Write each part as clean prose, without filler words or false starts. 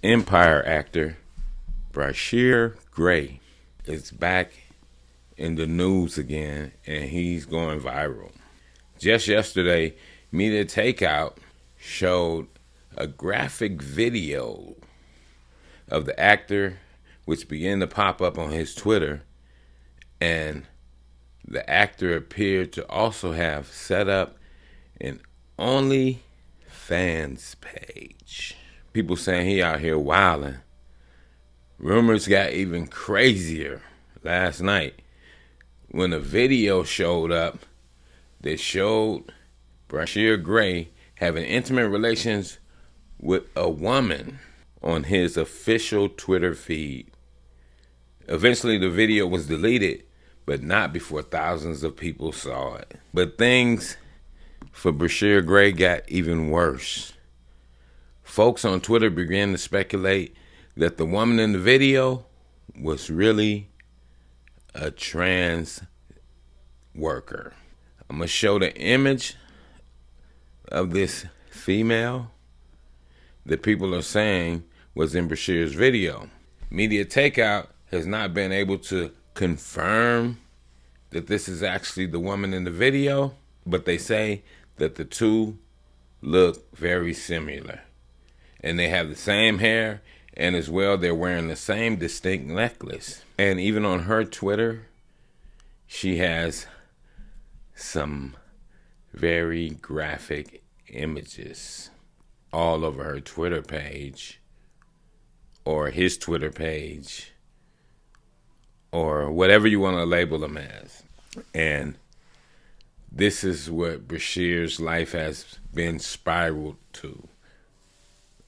Empire actor Bryshere is back in the news again, and he's going viral. Just yesterday, Media Takeout showed a graphic video of the actor, which began to pop up on his Twitter, and the actor appeared to also have set up an OnlyFans page. People saying he out here wilding. Rumors got even crazier last night when a video showed up that showed Bryshere having intimate relations with a woman on his official Twitter feed. Eventually the video was deleted, but not before thousands of people saw it. But things for Bryshere got even worse. Folks on Twitter began to speculate that the woman in the video was really a trans worker. I'm going to show the image of this female that people are saying was in Bryshere's video. Media Takeout has not been able to confirm that this is actually the woman in the video, but they say that the two look very similar. And they have the same hair, and as well, they're wearing the same distinct necklace. And even on her Twitter, she has some very graphic images all over her Twitter page, or his Twitter page, or whatever you want to label them as. And this is what Bryshere's life has been spiraled to.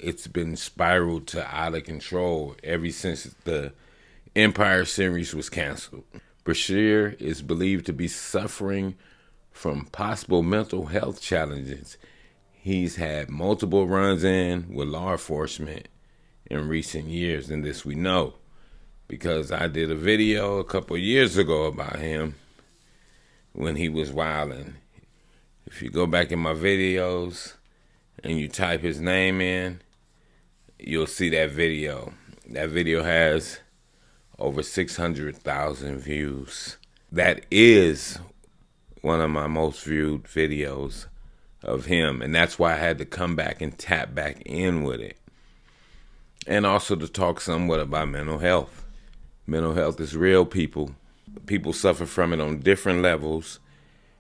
It's been spiraled to out of control ever since the Empire series was canceled. Bryshere is believed to be suffering from possible mental health challenges. He's had multiple runs in with law enforcement in recent years, and this we know because I did a video a couple years ago about him when he was wilding. If you go back in my videos and you type his name in, you'll see that video. That video has over 600,000 views. That is one of my most viewed videos of him, and that's why I had to come back and tap back in with it. And also to talk somewhat about mental health. Mental health is real, people. People suffer from it on different levels,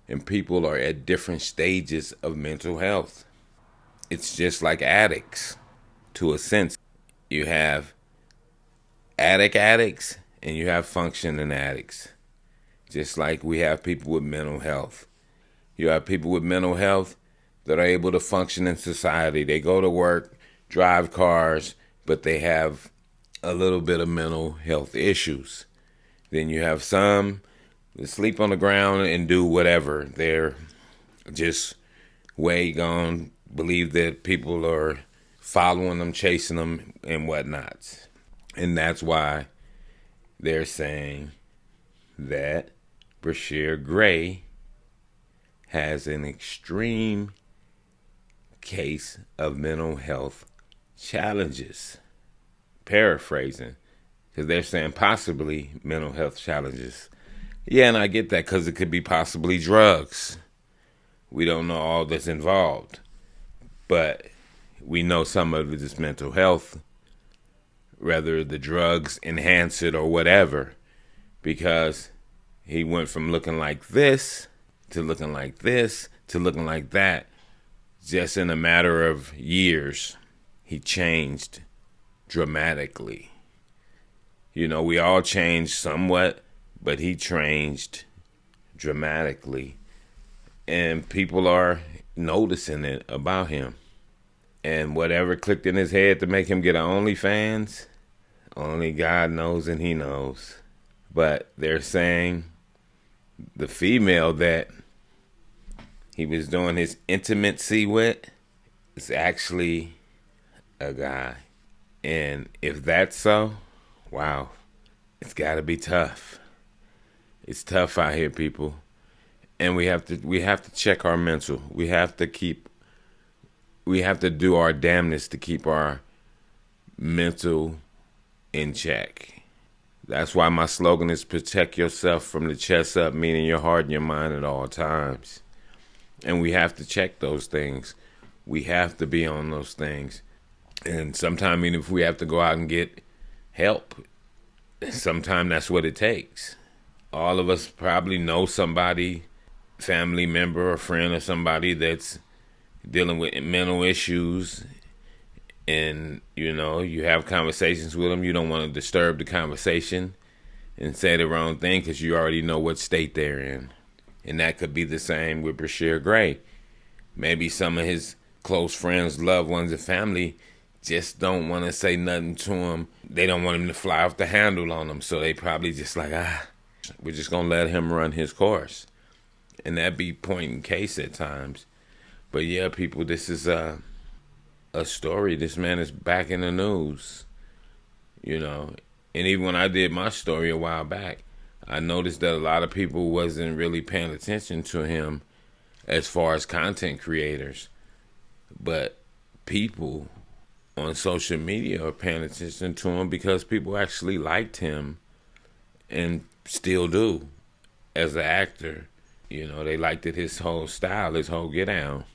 and people are at different stages of mental health. It's just like addicts. To a sense, you have addicts and you have functioning addicts. Just like we have people with mental health. You have people with mental health that are able to function in society. They go to work, drive cars, but they have a little bit of mental health issues. Then you have some that sleep on the ground and do whatever. They're just way gone, believe that people are following them, chasing them, and whatnot. And that's why they're saying that Bryshere has an extreme case of mental health challenges. Paraphrasing, because they're saying possibly mental health challenges. Yeah, and I get that because it could be possibly drugs. We don't know all that's involved. But we know some of it is mental health, whether the drugs enhance it or whatever, because he went from looking like this to looking like this to looking like that just in a matter of years. He changed dramatically. You know, we all changed somewhat, but he changed dramatically, and people are noticing it about him. And whatever clicked in his head to make him get an OnlyFans, only God knows and he knows. But they're saying the female that he was doing his intimacy with is actually a guy. And if that's so, wow, it's got to be tough. It's tough out here, people. And we have to check our mental. We have to do our damnness to keep our mental in check. That's why my slogan is protect yourself from the chest up, meaning your heart and your mind at all times. And we have to check those things. We have to be on those things. And sometimes, even if we have to go out and get help, sometimes that's what it takes. All of us probably know somebody, family member or friend or somebody that's dealing with mental issues. And, you know, you have conversations with them. You don't want to disturb the conversation and say the wrong thing because you already know what state they're in. And that could be the same with Bryshere Gray. Maybe some of his close friends, loved ones, and family just don't want to say nothing to him. They don't want him to fly off the handle on them. So they probably just like, we're just going to let him run his course. And that be point in case at times. But yeah, people, this is a story. This man is back in the news, you know. And even when I did my story a while back, I noticed that a lot of people wasn't really paying attention to him as far as content creators. But people on social media are paying attention to him because people actually liked him and still do as an actor. You know, they liked it, his whole style, his whole get down.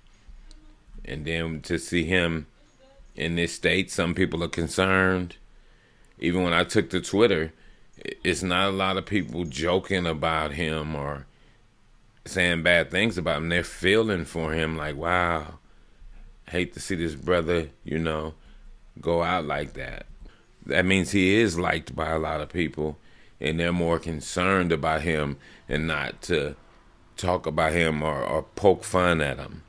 And then to see him in this state, some people are concerned. Even when I took to Twitter, it's not a lot of people joking about him or saying bad things about him. They're feeling for him like, wow, hate to see this brother, you know, go out like that. That means he is liked by a lot of people, and they're more concerned about him and not to talk about him or poke fun at him,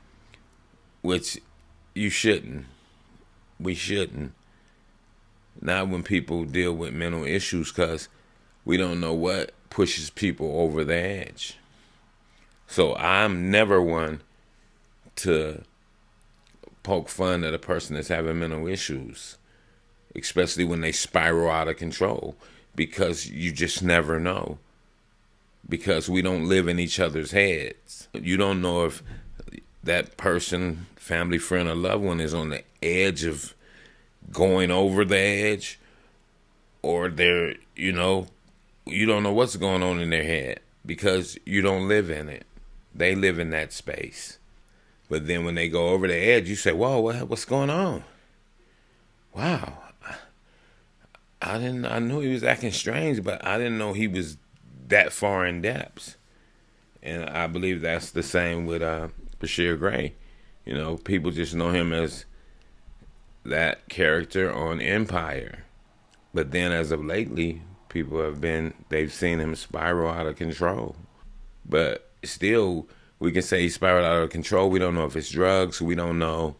which you shouldn't. We shouldn't. Not when people deal with mental issues, because we don't know what pushes people over the edge. So I'm never one to poke fun at a person that's having mental issues, especially when they spiral out of control, because you just never know. Because we don't live in each other's heads. You don't know if that person, family, friend, or loved one is on the edge of going over the edge, or they're, you know, you don't know what's going on in their head because you don't live in it. They live in that space. But then when they go over the edge, you say, whoa, what's going on? Wow. I knew he was acting strange, but I didn't know he was that far in depths. And I believe that's the same with Bryshere Gray. You know, people just know him as that character on Empire. But then as of lately, they've seen him spiral out of control. But still, we can say he spiraled out of control. We don't know if it's drugs. We don't know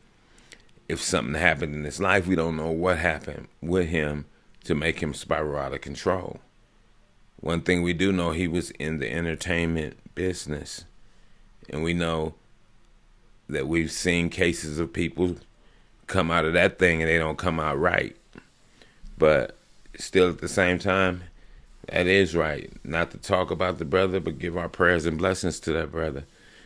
if something happened in his life. We don't know what happened with him to make him spiral out of control. One thing we do know, he was in the entertainment business. And we know that we've seen cases of people come out of that thing and they don't come out right. But still at the same time, that is right. Not to talk about the brother, but give our prayers and blessings to that brother.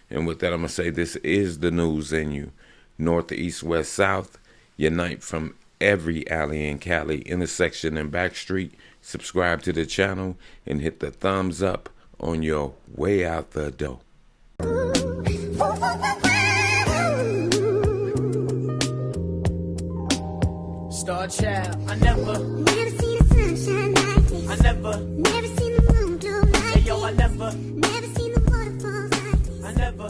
And with that, I'm going to say this is the news in you. North, east, west, south, unite from every alley in Cali, intersection and back street. Subscribe to the channel and hit the thumbs up on your way out the door. Star child, I never seen the sunshine like this. I never Never seen the moon glow like hey yo, I never this. Never seen the waterfalls like this. I never